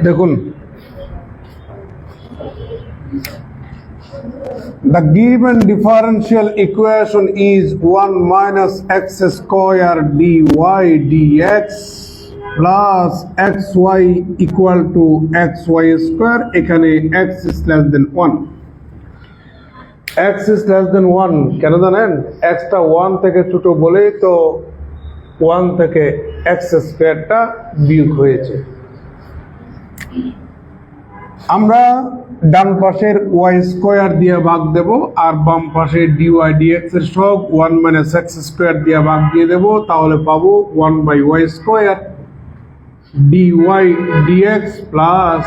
দেখুন, the given differential equation is 1 minus x square dy dx plus xy equal to xy square. এখানে x is less than 1. x is less than 1 কেন জানেন? x টা 1 থেকে ছোট বলেই তো 1 থেকে x স্কয়ারটা বিয়োগ হয়েছে। আমরা ডান পাশের y স্কয়ার দিয়ে ভাগ দেব আর বাম পাশে dy dx এর সহগ 1 minus x স্কয়ার দিয়ে ভাগ দিয়ে দেব, তাহলে পাবো 1 by y square dy dx plus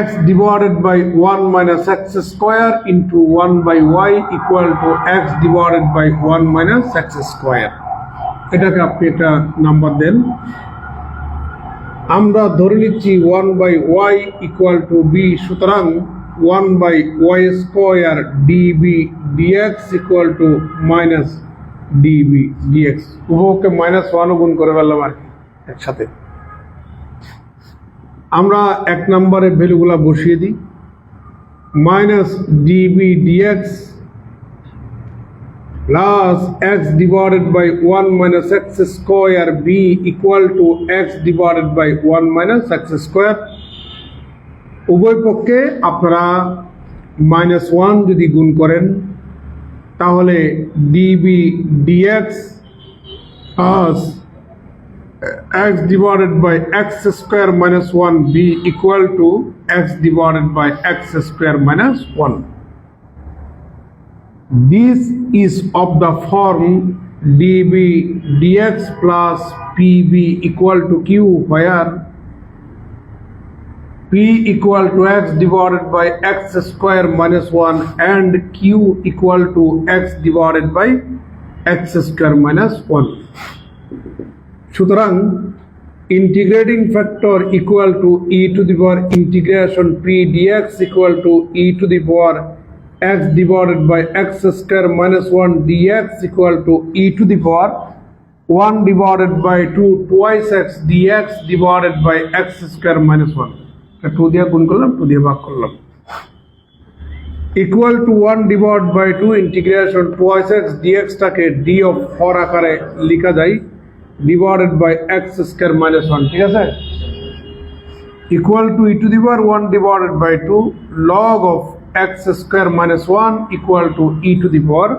x divided by 1 minus x square into 1 by y equal to x divided by 1 minus x square. এটাকে আপনি একটা নাম্বার দেন। আমরা ধরে নিচ্ছি 1 by y equal to b, সুতরাং 1 by y square db dx equal to minus db dx। উভয়কে -1 গুণ করে ফেললাম আর একসাথে। আমরা এক নম্বরে ভ্যালুগুলো বসিয়ে দিই। Minus dv dx plus x divided by 1 minus x square v equal to x divided by 1 minus x square. উভয় পক্ষে আপনারা -1 যদি গুণ করেন তাহলে dv dx plus x divided by x square minus 1 b equal to x divided by x square minus 1. This is of the form db dx plus pb equal to q, where p equal to x divided by x square minus 1 and q equal to x divided by x square minus 1. সুতরাং integrating factor equal to e to the power integration P dx equal to e to the power x divided by x square minus 1 d x equal to e to the power 1 divided by 2 twice x d x divided by x square minus 1। 2 দিয়ে গুণ করলাম, 2 দিয়ে ভাগ করলাম, equal to 1 divided by 2 integration twice x ডিএক্সটাকে d of 4 আকারে লেখা যায় divided by x square minus 1, ঠিক আছে, equal to e to the power 1 divided by 2 log of x square minus 1 equal to e to the power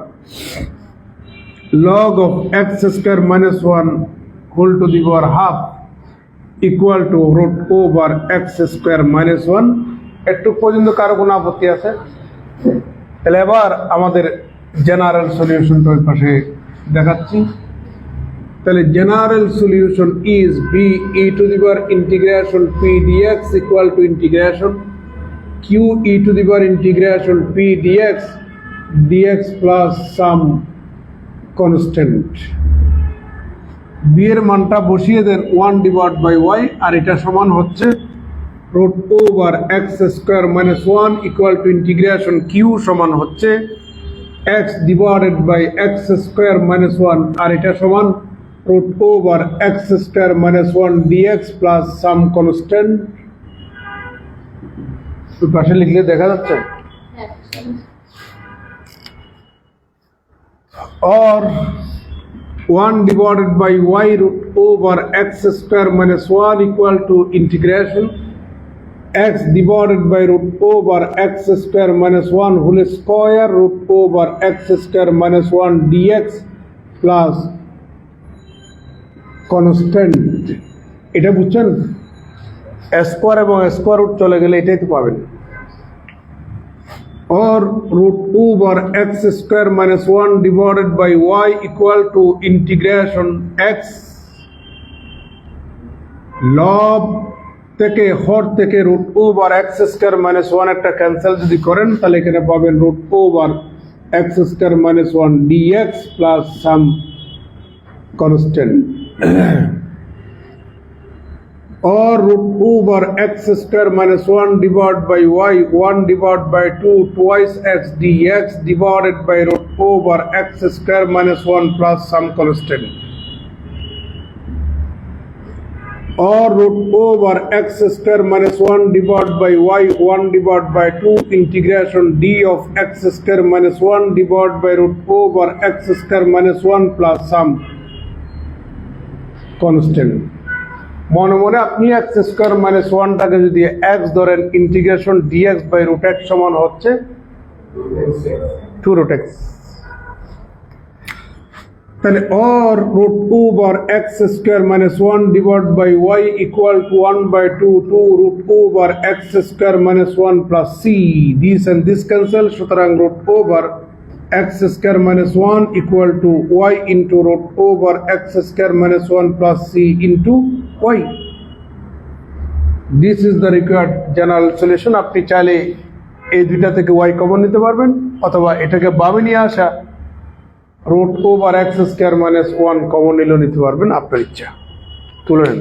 log of x square minus 1 whole to the power half equal to root over x square minus 1। একটু পর্যন্ত কারো কোনো আপত্তি আছে? তাহলে এবার আমাদের general সলিউশনটা ওই পাশে দেখাচ্ছি। তাহলে general solution is v e to the power integration P dx equal to integration Q e to the power integration P dx dx plus some constant. V এর মানটা বসিয়ে দেন 1 ডিভাইড বাই ওয়াই, আর এটা সমান হচ্ছে root over x square minus 1 equal to integration Q সমান হচ্ছে x divided by x square minus 1, আর এটা সমান root over x square minus 1 dx plus some constant। ওই পাশে লিখলে দেখা যাচ্ছে, or 1 divided by y root over x square minus 1 equal to integration x divided by root over x square minus 1 whole square root over x square minus 1 dx plus constant. এটা বুঝছেন? Square এবং square root চলে গেলে এটাই তো পাবেন। or root over x square minus 1 divided by y equal to integration x লব থেকে হর থেকে root over x square minus 1 একটা ক্যান্সেল যদি করেন তাহলে এখানে পাবেন root over x square minus 1 dx plus some constant or root over x square minus 1 divided by y 1 divided by 2 twice x dx divided by root over x square minus 1 plus some constant। or root over x square minus 1 divided by y 1 divided by 2 integration d of x square minus 1 divided by root over x square minus 1 plus some constant. মনে মনে আপনি x square minus 1 টাকে যদি x ধরেন integration dx by root x সমান হচ্ছে 2 root x, তাহলে or root over x square minus 1 divided by y equal to 1 by 2 root over x square minus 1 plus c. This and this cancel, সুতরাং root over x square minus 1 equal to y into root over x square minus 1 plus c into y. This is the required general solution. আপনি চাইলে এই দুইটা থেকে y common নিতে পারবেন অথবা এটাকে বামে নিয়ে আসা root over x square minus 1 common নিলেও নিতে পারবেন, আপনার ইচ্ছা। তুলে নেন।